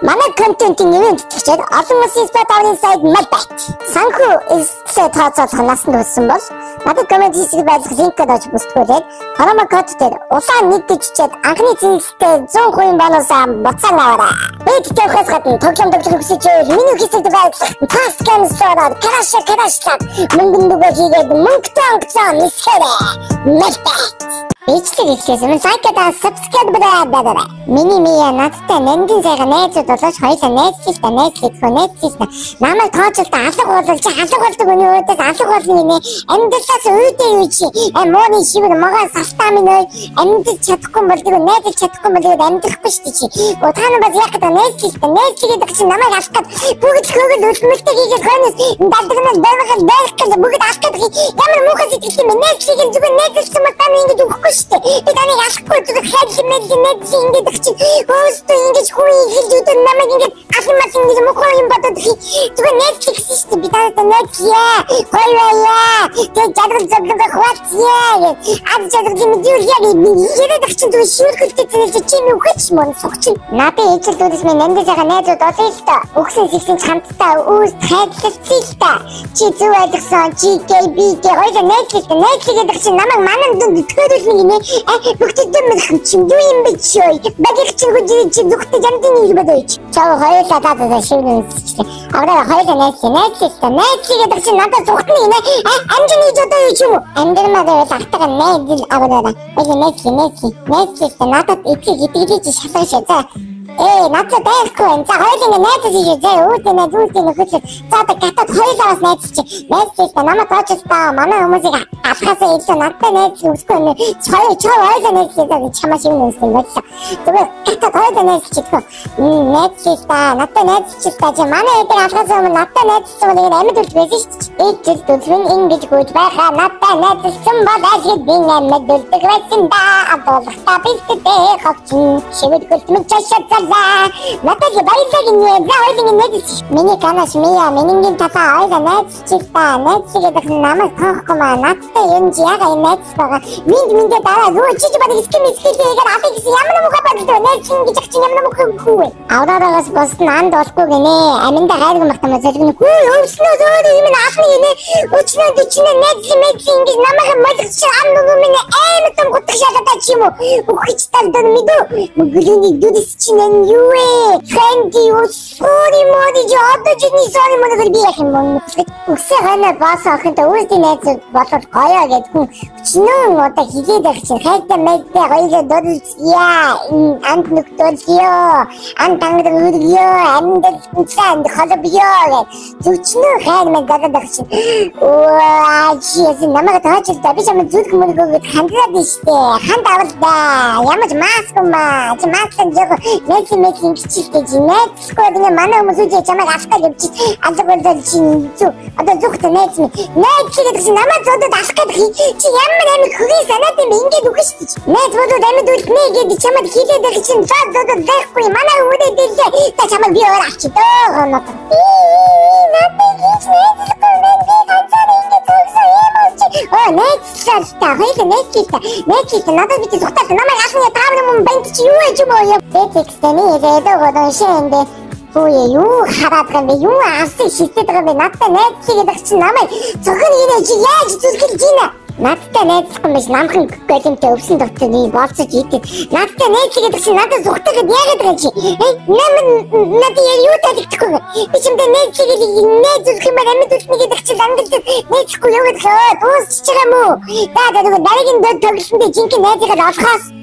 манай контентын ивент гэчээд олон улсын спорт аврын сайд Melbat. Санхүү эсээ тооцоолох насан туршсан бол надад коммент хийсэг байлгах линкэд очиж бүсдгүүлээд промо код дээр улаан нэг гэж чичээд анхны зэглэлтэй 100% бонусаа буцаан аваарай. Бид тэвхээс гадна тоглоом хүсэж миний хэсэгт байлгах паст гэмсээр карашлаад мөнгөн дугаар хийгээд мөнгөтэй онгоцоо нисгээрэй. Melbat. Ичдэг ихлээс сайкада subscribe бадараа. Миний надтай нандин сайхан найзууд болооч хоёулаа найзлаа. Намайг тооцолтой алга болгож болдог үний өөдөөс алга болно гинэ. Амьдлаас үүдээ юу чи? Мууны шивэр могоо савтамын ой амьдч чадахгүй болдог, найзч чадахгүй болдог амьдрахгүй шүү дээ чи. Утгааны бас яг гэдэг найзлгээд чи намайг алгах бүгд хөөгөл үлмэлтэй хийгээд хойноос далдагнаас байх гэж бүгд алгах ямар муухай сэтгэл юм найзлийг зүгээр найзлсан мартаа ингэж өгөхгүй. Би таныг алахгүй зүгээр хайрлах ингэж өгч өөстөө ингэж хүй хийж өдөр намайг ингэж ахмаас ингэж мохоо юм бодоод зүгээр Netflix шүү дээ. Би тантай найзлаа. Хоёулаа. Тэг жадрал хватьяа. Ад жадрал мэдүүлээ яриад чинь зүгээр шүүрхэлтэй чи юм өгч мөн согч. Надад ээжлүүдээс минь нандисаа найзууд олё л та. Өгсөн сэгсэн хамтдаа үүс хайрлалцъя л та. Чи зүг ойлгосон чи би хоёулаа найзлаад чи намайг манан дүнд төгөөрүүлнэ гинэ. Бүгдээ мэдэх чинь юу юм бэ чи? Багийг чи зүгтээ жамдын нэг бодооч. Чаа хоёулаа дадаа шивнэ. Авраа хоёулаа найзлаад чи надад зүгтнэ гинэ. Амжины жодоо юу ч юм уу? Амдэрмаа тахтага найзл авраа. Найзлаад надад итгэж шалгашаа. Надад байхгүй. За хоёулаа найзлж ийзээ. Үүдээ хөтлөж. За гатад хоёулаас найзлж намайг тоочтой манай хүмүүсийг алхасаа ийж надад найзлж үсгүй нэ. Хоёулаа найзлж чамаа шиг нүсгэн боллоо. Тэгээд гатад хоёулаа найзлж найзлж надад найзлж чи манай эдгээр алхасаа надад найзлсан нэг амьд үл байсан шүү дээ. Ээжл төсвэн ингэж гүйж байхаа надад найзлсан болоод би нэмэд үлдэг байсан да. Абуулахтаа бэлтдээ хавчин шивэд гөлтмөн чашаа. Надад баярлалаа гинэ. Хоёулаа найзлж. Миний канаш минийгийн татаа хоёулаа найзлж намайг тоохгүй маа. Надтай юм чи яга найзлж байгаа. Минь дараа руу чиж бадаг скимээгээд авах гэсэн ямар муухай бодлоо найзлж гэж чи ямар муухай хүү. Авраагаас босна анд болохгүй гинэ. Аминда хайрг мартамаа зэрэгнэхгүй. Өвснөө зөөр юм наасны гинэ. Өчнөө дичнэ найзлж ингэж намайг модч ам нүмэн том гутг шалгадаа чи юм уу. Ухич талдан мэдүү. Мөглөний дүрс чинь юу вэ? Фэнди усури моди жоод чиний сори модер би яах юм бэ? Үсээ хана баас ахынта үүдийн найз болоод гоёо гэдгүн чинөө одоо хилээд байх чинь хайртай мэдээ хоёулаа дөрөлцгийа. Анд нүгдөлгийо. Анд тангад үргийо. Амьд цаанд холбийо. Зүчнөө хайр мэн гадаад байх чинь. Чи намайг таачилтаа би чамд зүрх мөргөөд хандраад штэ. Ханд авалдаа. Ямаж маскумаа. Чи маск жоо Netflix гिचтэй найзлахгүй гэнэ манай хүмүүс үгүй чамайг автаа гэвч алга болол чи зү одоо зүгтээ найзлаад чи намайг зодод алах гэдэг чи ямар амиг хөгийн санаад юм ингээд үгүй шүү дээ найзуудад амьд үлднэ гэдэг чамайг хийлээд байх чинь зодод байхгүй манай үүдээ дэлээ та чамайг би өөр авчи дөө надад найзлахгүй мен би ганцаар ингээд төгсөө юм болчих найзлаа найзлаа надад би зүгтээ намайг алхны таавар юм бэнт чи юу гэж юм уу Тэкстэний дэдогод шэндэ юу хараад байгаа юм юу асыг шилдэг байгаа юм надтай найзлаад чи намайг зөвхөн ирэж яаж зүрхэлж ийна надтай найзлахгүй биш намхан голимтэй өвсөн доктор би болцож идэв надтай найзлаад чи надад зүгтгээд яагаад байгаа чи надад юу таадчихгүй би чимдээ найз зүрх юм амьд үлднэ гэдэг чи ангид найзлахгүй юу гэдэг дуусч байгаа юм уу дараагийн дөд тоглолтөнд жинхэнэ найзыгаа олохоос